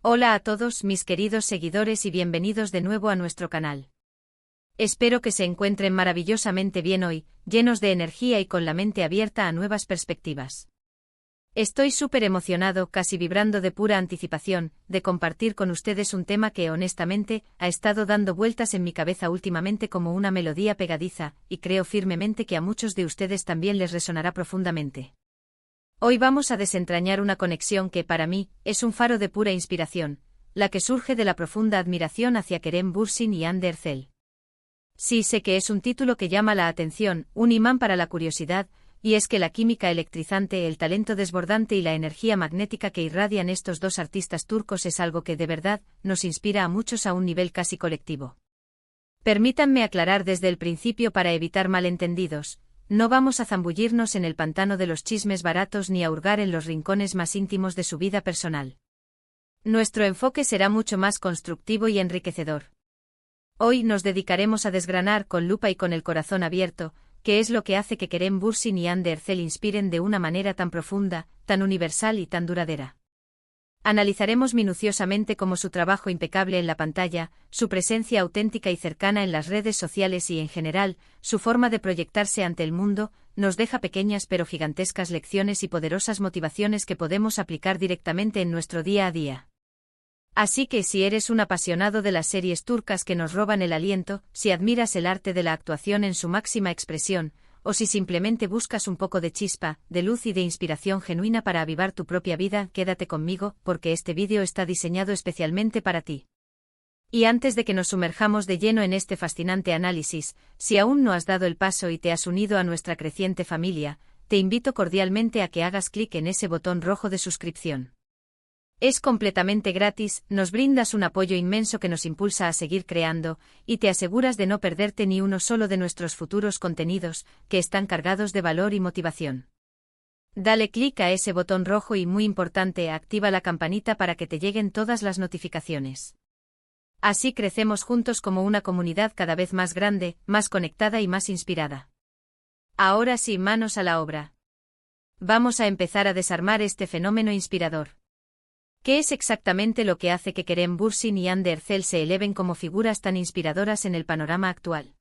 Hola a todos mis queridos seguidores y bienvenidos de nuevo a nuestro canal. Espero que se encuentren maravillosamente bien hoy, llenos de energía y con la mente abierta a nuevas perspectivas. Estoy súper emocionado, casi vibrando de pura anticipación, de compartir con ustedes un tema que honestamente ha estado dando vueltas en mi cabeza últimamente como una melodía pegadiza, y creo firmemente que a muchos de ustedes también les resonará profundamente. Hoy vamos a desentrañar una conexión que, para mí, es un faro de pura inspiración, la que surge de la profunda admiración hacia Kerem Bürsin y Hande Erçel. Sí, sé que es un título que llama la atención, un imán para la curiosidad, y es que la química electrizante, el talento desbordante y la energía magnética que irradian estos dos artistas turcos es algo que de verdad nos inspira a muchos a un nivel casi colectivo. Permítanme aclarar desde el principio para evitar malentendidos. No vamos a zambullirnos en el pantano de los chismes baratos ni a hurgar en los rincones más íntimos de su vida personal. Nuestro enfoque será mucho más constructivo y enriquecedor. Hoy nos dedicaremos a desgranar con lupa y con el corazón abierto, qué es lo que hace que Kerem Bürsin y Hande Erçel inspiren de una manera tan profunda, tan universal y tan duradera. Analizaremos minuciosamente cómo su trabajo impecable en la pantalla, su presencia auténtica y cercana en las redes sociales y en general, su forma de proyectarse ante el mundo, nos deja pequeñas pero gigantescas lecciones y poderosas motivaciones que podemos aplicar directamente en nuestro día a día. Así que si eres un apasionado de las series turcas que nos roban el aliento, si admiras el arte de la actuación en su máxima expresión, o si simplemente buscas un poco de chispa, de luz y de inspiración genuina para avivar tu propia vida, quédate conmigo, porque este vídeo está diseñado especialmente para ti. Y antes de que nos sumerjamos de lleno en este fascinante análisis, si aún no has dado el paso y te has unido a nuestra creciente familia, te invito cordialmente a que hagas clic en ese botón rojo de suscripción. Es completamente gratis, nos brindas un apoyo inmenso que nos impulsa a seguir creando, y te aseguras de no perderte ni uno solo de nuestros futuros contenidos, que están cargados de valor y motivación. Dale clic a ese botón rojo y, muy importante, activa la campanita para que te lleguen todas las notificaciones. Así crecemos juntos como una comunidad cada vez más grande, más conectada y más inspirada. Ahora sí, manos a la obra. Vamos a empezar a desarmar este fenómeno inspirador. ¿Qué es exactamente lo que hace que Kerem Bürsin y Hande Erçel se eleven como figuras tan inspiradoras en el panorama actual?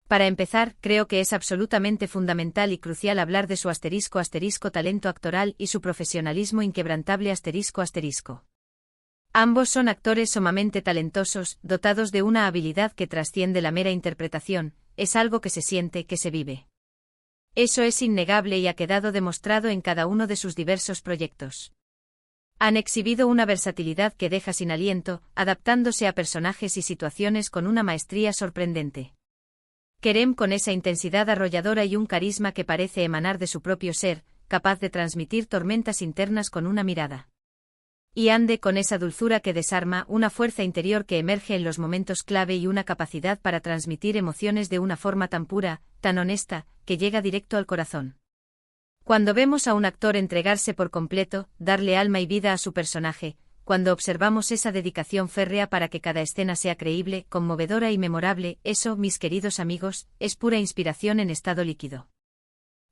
Para empezar, creo que es absolutamente fundamental y crucial hablar de su ** talento actoral y su profesionalismo inquebrantable ***. Ambos son actores sumamente talentosos, dotados de una habilidad que trasciende la mera interpretación, es algo que se siente, que se vive. Eso es innegable y ha quedado demostrado en cada uno de sus diversos proyectos. Han exhibido una versatilidad que deja sin aliento, adaptándose a personajes y situaciones con una maestría sorprendente. Kerem con esa intensidad arrolladora y un carisma que parece emanar de su propio ser, capaz de transmitir tormentas internas con una mirada. Y Hande con esa dulzura que desarma, una fuerza interior que emerge en los momentos clave y una capacidad para transmitir emociones de una forma tan pura, tan honesta, que llega directo al corazón. Cuando vemos a un actor entregarse por completo, darle alma y vida a su personaje, cuando observamos esa dedicación férrea para que cada escena sea creíble, conmovedora y memorable, eso, mis queridos amigos, es pura inspiración en estado líquido.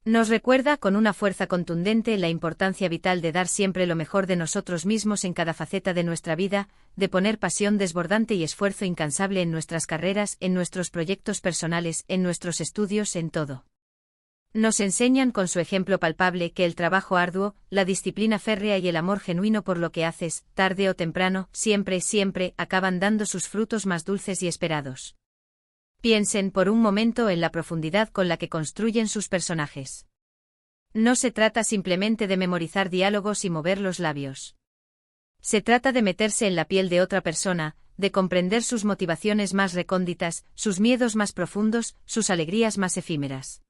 Nos recuerda con una fuerza contundente la importancia vital de dar siempre lo mejor de nosotros mismos en cada faceta de nuestra vida, de poner pasión desbordante y esfuerzo incansable en nuestras carreras, en nuestros proyectos personales, en nuestros estudios, en todo. Nos enseñan con su ejemplo palpable que el trabajo arduo, la disciplina férrea y el amor genuino por lo que haces, tarde o temprano, siempre, acaban dando sus frutos más dulces y esperados. Piensen por un momento en la profundidad con la que construyen sus personajes. No se trata simplemente de memorizar diálogos y mover los labios. Se trata de meterse en la piel de otra persona, de comprender sus motivaciones más recónditas, sus miedos más profundos, sus alegrías más efímeras.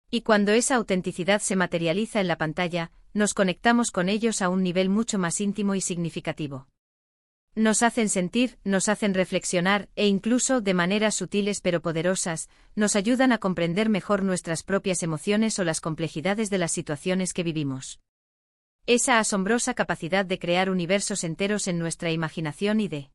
Y cuando esa autenticidad se materializa en la pantalla, nos conectamos con ellos a un nivel mucho más íntimo y significativo. Nos hacen sentir, nos hacen reflexionar, e incluso, de maneras sutiles pero poderosas, nos ayudan a comprender mejor nuestras propias emociones o las complejidades de las situaciones que vivimos. Esa asombrosa capacidad de crear universos enteros en nuestra imaginación y de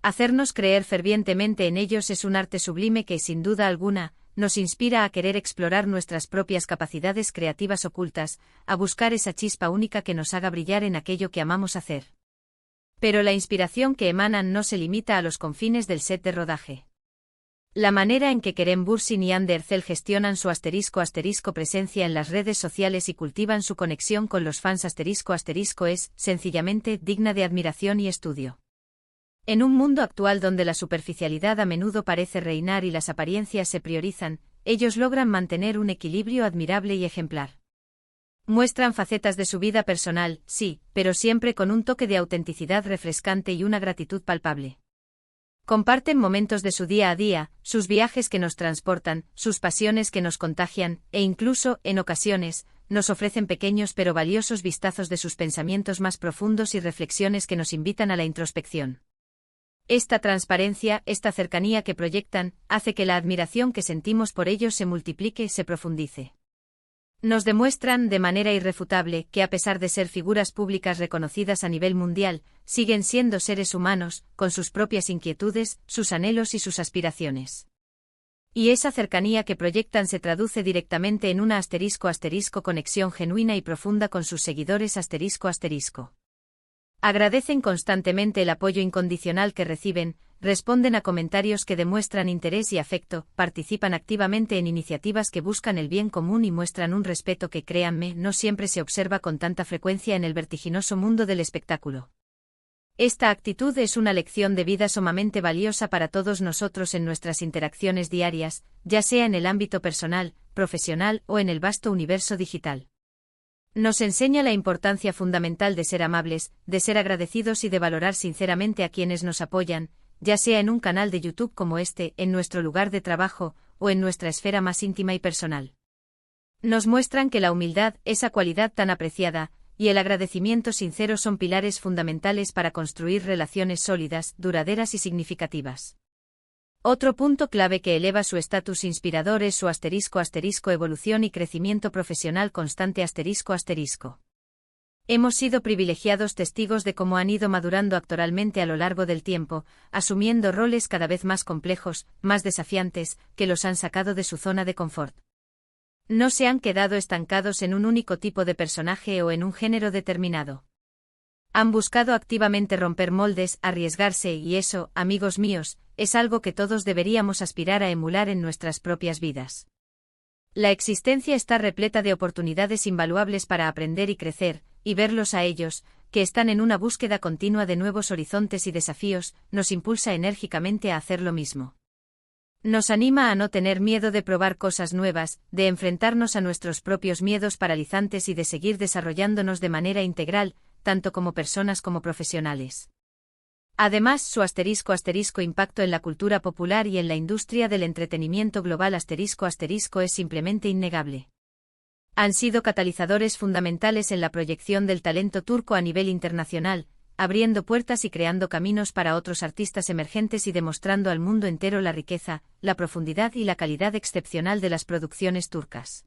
hacernos creer fervientemente en ellos es un arte sublime que, sin duda alguna, nos inspira a querer explorar nuestras propias capacidades creativas ocultas, a buscar esa chispa única que nos haga brillar en aquello que amamos hacer. Pero la inspiración que emanan no se limita a los confines del set de rodaje. La manera en que Kerem Bürsin y Hande Erçel gestionan su ** presencia en las redes sociales y cultivan su conexión con los fans ** es, sencillamente, digna de admiración y estudio. En un mundo actual donde la superficialidad a menudo parece reinar y las apariencias se priorizan, ellos logran mantener un equilibrio admirable y ejemplar. Muestran facetas de su vida personal, sí, pero siempre con un toque de autenticidad refrescante y una gratitud palpable. Comparten momentos de su día a día, sus viajes que nos transportan, sus pasiones que nos contagian, e incluso, en ocasiones, nos ofrecen pequeños pero valiosos vistazos de sus pensamientos más profundos y reflexiones que nos invitan a la introspección. Esta transparencia, esta cercanía que proyectan, hace que la admiración que sentimos por ellos se multiplique y se profundice. Nos demuestran, de manera irrefutable, que a pesar de ser figuras públicas reconocidas a nivel mundial, siguen siendo seres humanos, con sus propias inquietudes, sus anhelos y sus aspiraciones. Y esa cercanía que proyectan se traduce directamente en una ** conexión genuina y profunda con sus seguidores **. Agradecen constantemente el apoyo incondicional que reciben, responden a comentarios que demuestran interés y afecto, participan activamente en iniciativas que buscan el bien común y muestran un respeto que, créanme, no siempre se observa con tanta frecuencia en el vertiginoso mundo del espectáculo. Esta actitud es una lección de vida sumamente valiosa para todos nosotros en nuestras interacciones diarias, ya sea en el ámbito personal, profesional o en el vasto universo digital. Nos enseña la importancia fundamental de ser amables, de ser agradecidos y de valorar sinceramente a quienes nos apoyan, ya sea en un canal de YouTube como este, en nuestro lugar de trabajo, o en nuestra esfera más íntima y personal. Nos muestran que la humildad, esa cualidad tan apreciada, y el agradecimiento sincero son pilares fundamentales para construir relaciones sólidas, duraderas y significativas. Otro punto clave que eleva su estatus inspirador es su ** evolución y crecimiento profesional constante **. Hemos sido privilegiados testigos de cómo han ido madurando actoralmente a lo largo del tiempo, asumiendo roles cada vez más complejos, más desafiantes, que los han sacado de su zona de confort. No se han quedado estancados en un único tipo de personaje o en un género determinado. Han buscado activamente romper moldes, arriesgarse y eso, amigos míos, es algo que todos deberíamos aspirar a emular en nuestras propias vidas. La existencia está repleta de oportunidades invaluables para aprender y crecer, y verlos a ellos, que están en una búsqueda continua de nuevos horizontes y desafíos, nos impulsa enérgicamente a hacer lo mismo. Nos anima a no tener miedo de probar cosas nuevas, de enfrentarnos a nuestros propios miedos paralizantes y de seguir desarrollándonos de manera integral, tanto como personas como profesionales. Además, su ** impacto en la cultura popular y en la industria del entretenimiento global ** es simplemente innegable. Han sido catalizadores fundamentales en la proyección del talento turco a nivel internacional, abriendo puertas y creando caminos para otros artistas emergentes y demostrando al mundo entero la riqueza, la profundidad y la calidad excepcional de las producciones turcas.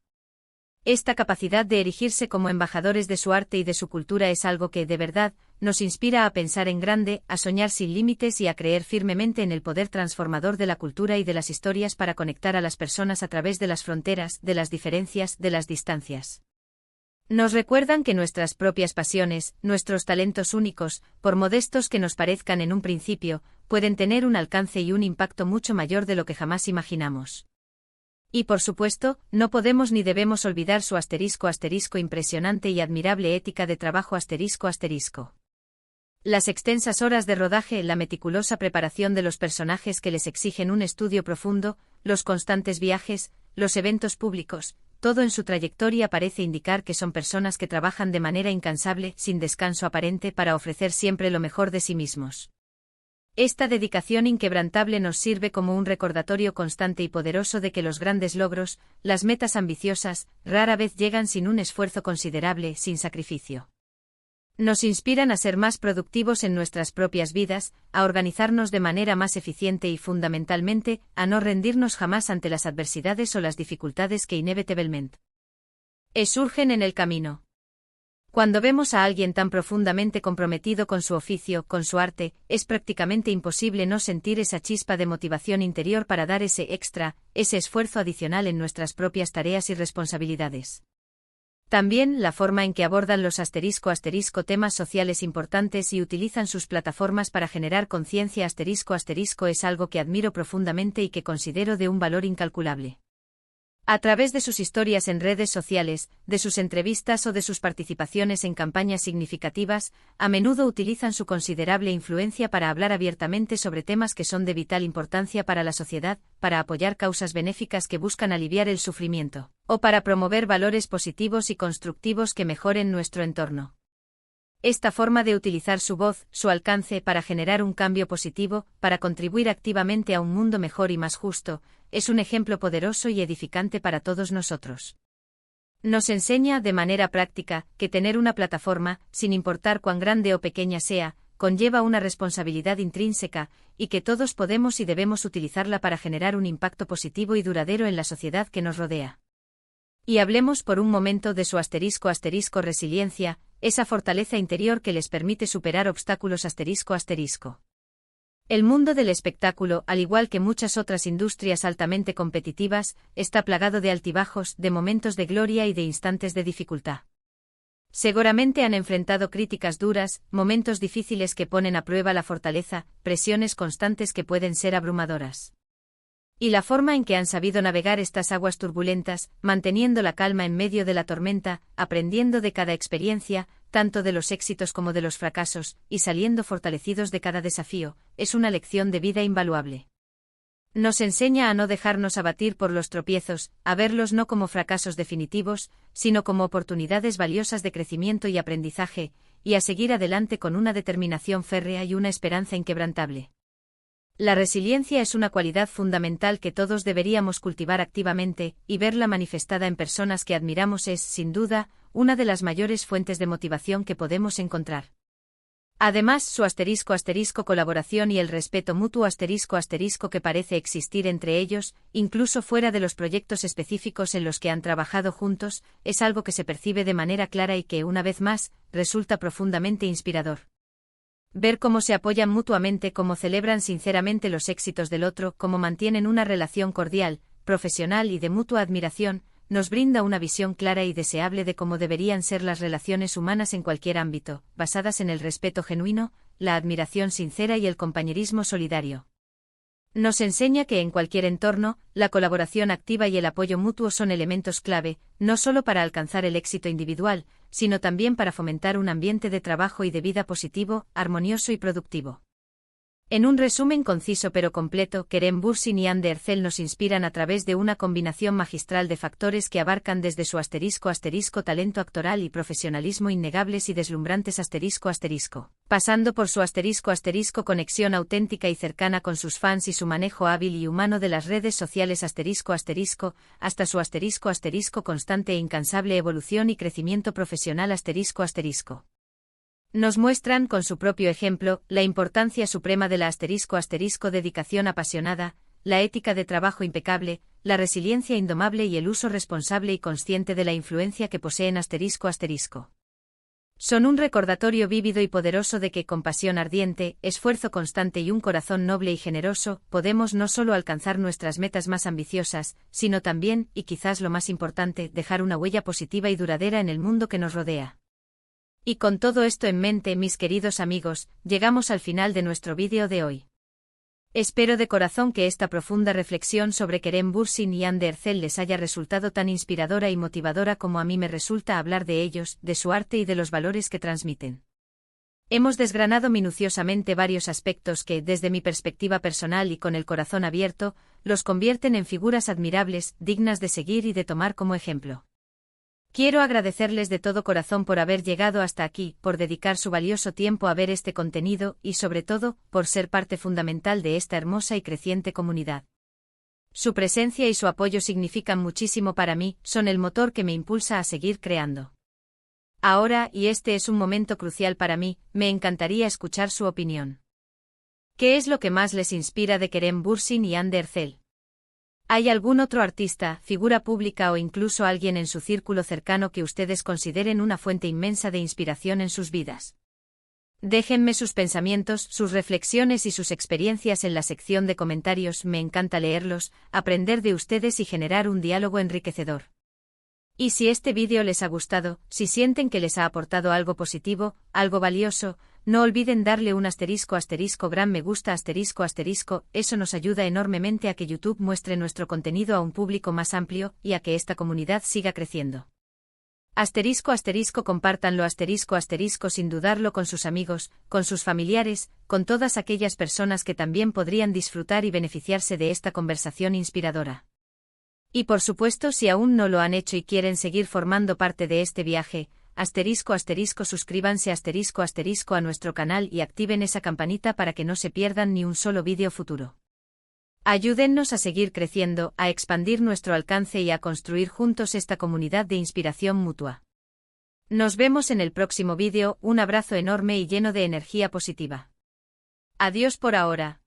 Esta capacidad de erigirse como embajadores de su arte y de su cultura es algo que, de verdad, nos inspira a pensar en grande, a soñar sin límites y a creer firmemente en el poder transformador de la cultura y de las historias para conectar a las personas a través de las fronteras, de las diferencias, de las distancias. Nos recuerdan que nuestras propias pasiones, nuestros talentos únicos, por modestos que nos parezcan en un principio, pueden tener un alcance y un impacto mucho mayor de lo que jamás imaginamos. Y por supuesto, no podemos ni debemos olvidar su ** impresionante y admirable ética de trabajo **. Las extensas horas de rodaje, la meticulosa preparación de los personajes que les exigen un estudio profundo, los constantes viajes, los eventos públicos, todo en su trayectoria parece indicar que son personas que trabajan de manera incansable, sin descanso aparente para ofrecer siempre lo mejor de sí mismos. Esta dedicación inquebrantable nos sirve como un recordatorio constante y poderoso de que los grandes logros, las metas ambiciosas, rara vez llegan sin un esfuerzo considerable, sin sacrificio. Nos inspiran a ser más productivos en nuestras propias vidas, a organizarnos de manera más eficiente y fundamentalmente, a no rendirnos jamás ante las adversidades o las dificultades que inevitablemente surgen en el camino. Cuando vemos a alguien tan profundamente comprometido con su oficio, con su arte, es prácticamente imposible no sentir esa chispa de motivación interior para dar ese extra, ese esfuerzo adicional en nuestras propias tareas y responsabilidades. También la forma en que abordan los temas sociales importantes y utilizan sus plataformas para generar conciencia es algo que admiro profundamente y que considero de un valor incalculable. A través de sus historias en redes sociales, de sus entrevistas o de sus participaciones en campañas significativas, a menudo utilizan su considerable influencia para hablar abiertamente sobre temas que son de vital importancia para la sociedad, para apoyar causas benéficas que buscan aliviar el sufrimiento, o para promover valores positivos y constructivos que mejoren nuestro entorno. Esta forma de utilizar su voz, su alcance para generar un cambio positivo, para contribuir activamente a un mundo mejor y más justo, es un ejemplo poderoso y edificante para todos nosotros. Nos enseña, de manera práctica, que tener una plataforma, sin importar cuán grande o pequeña sea, conlleva una responsabilidad intrínseca, y que todos podemos y debemos utilizarla para generar un impacto positivo y duradero en la sociedad que nos rodea. Y hablemos por un momento de su resiliencia, esa fortaleza interior que les permite superar obstáculos El mundo del espectáculo, al igual que muchas otras industrias altamente competitivas, está plagado de altibajos, de momentos de gloria y de instantes de dificultad. Seguramente han enfrentado críticas duras, momentos difíciles que ponen a prueba la fortaleza, presiones constantes que pueden ser abrumadoras. Y la forma en que han sabido navegar estas aguas turbulentas, manteniendo la calma en medio de la tormenta, aprendiendo de cada experiencia, tanto de los éxitos como de los fracasos, y saliendo fortalecidos de cada desafío, es una lección de vida invaluable. Nos enseña a no dejarnos abatir por los tropiezos, a verlos no como fracasos definitivos, sino como oportunidades valiosas de crecimiento y aprendizaje, y a seguir adelante con una determinación férrea y una esperanza inquebrantable. La resiliencia es una cualidad fundamental que todos deberíamos cultivar activamente, y verla manifestada en personas que admiramos es, sin duda, una de las mayores fuentes de motivación que podemos encontrar. Además, su colaboración y el respeto mutuo que parece existir entre ellos, incluso fuera de los proyectos específicos en los que han trabajado juntos, es algo que se percibe de manera clara y que, una vez más, resulta profundamente inspirador. Ver cómo se apoyan mutuamente, cómo celebran sinceramente los éxitos del otro, cómo mantienen una relación cordial, profesional y de mutua admiración, nos brinda una visión clara y deseable de cómo deberían ser las relaciones humanas en cualquier ámbito, basadas en el respeto genuino, la admiración sincera y el compañerismo solidario. Nos enseña que en cualquier entorno, la colaboración activa y el apoyo mutuo son elementos clave, no solo para alcanzar el éxito individual, sino también para fomentar un ambiente de trabajo y de vida positivo, armonioso y productivo. En un resumen conciso pero completo, Kerem Bürsin y Hande Erçel nos inspiran a través de una combinación magistral de factores que abarcan desde su talento actoral y profesionalismo innegables y deslumbrantes pasando por su conexión auténtica y cercana con sus fans y su manejo hábil y humano de las redes sociales hasta su constante e incansable evolución y crecimiento profesional Nos muestran, con su propio ejemplo, la importancia suprema de la dedicación apasionada, la ética de trabajo impecable, la resiliencia indomable y el uso responsable y consciente de la influencia que poseen Son un recordatorio vívido y poderoso de que con pasión ardiente, esfuerzo constante y un corazón noble y generoso, podemos no solo alcanzar nuestras metas más ambiciosas, sino también, y quizás lo más importante, dejar una huella positiva y duradera en el mundo que nos rodea. Y con todo esto en mente, mis queridos amigos, llegamos al final de nuestro vídeo de hoy. Espero de corazón que esta profunda reflexión sobre Kerem Bürsin y Hande Erçel les haya resultado tan inspiradora y motivadora como a mí me resulta hablar de ellos, de su arte y de los valores que transmiten. Hemos desgranado minuciosamente varios aspectos que, desde mi perspectiva personal y con el corazón abierto, los convierten en figuras admirables, dignas de seguir y de tomar como ejemplo. Quiero agradecerles de todo corazón por haber llegado hasta aquí, por dedicar su valioso tiempo a ver este contenido y, sobre todo, por ser parte fundamental de esta hermosa y creciente comunidad. Su presencia y su apoyo significan muchísimo para mí, son el motor que me impulsa a seguir creando. Ahora, y este es un momento crucial para mí, me encantaría escuchar su opinión. ¿Qué es lo que más les inspira de Kerem Bürsin y Hande Erçel? ¿Hay algún otro artista, figura pública o incluso alguien en su círculo cercano que ustedes consideren una fuente inmensa de inspiración en sus vidas? Déjenme sus pensamientos, sus reflexiones y sus experiencias en la sección de comentarios, me encanta leerlos, aprender de ustedes y generar un diálogo enriquecedor. Y si este vídeo les ha gustado, si sienten que les ha aportado algo positivo, algo valioso, no olviden darle un gran me gusta eso nos ayuda enormemente a que YouTube muestre nuestro contenido a un público más amplio y a que esta comunidad siga creciendo. Compártanlo sin dudarlo con sus amigos, con sus familiares, con todas aquellas personas que también podrían disfrutar y beneficiarse de esta conversación inspiradora. Y por supuesto, si aún no lo han hecho y quieren seguir formando parte de este viaje, suscríbanse a nuestro canal y activen esa campanita para que no se pierdan ni un solo vídeo futuro. Ayúdennos a seguir creciendo, a expandir nuestro alcance y a construir juntos esta comunidad de inspiración mutua. Nos vemos en el próximo vídeo, un abrazo enorme y lleno de energía positiva. Adiós por ahora.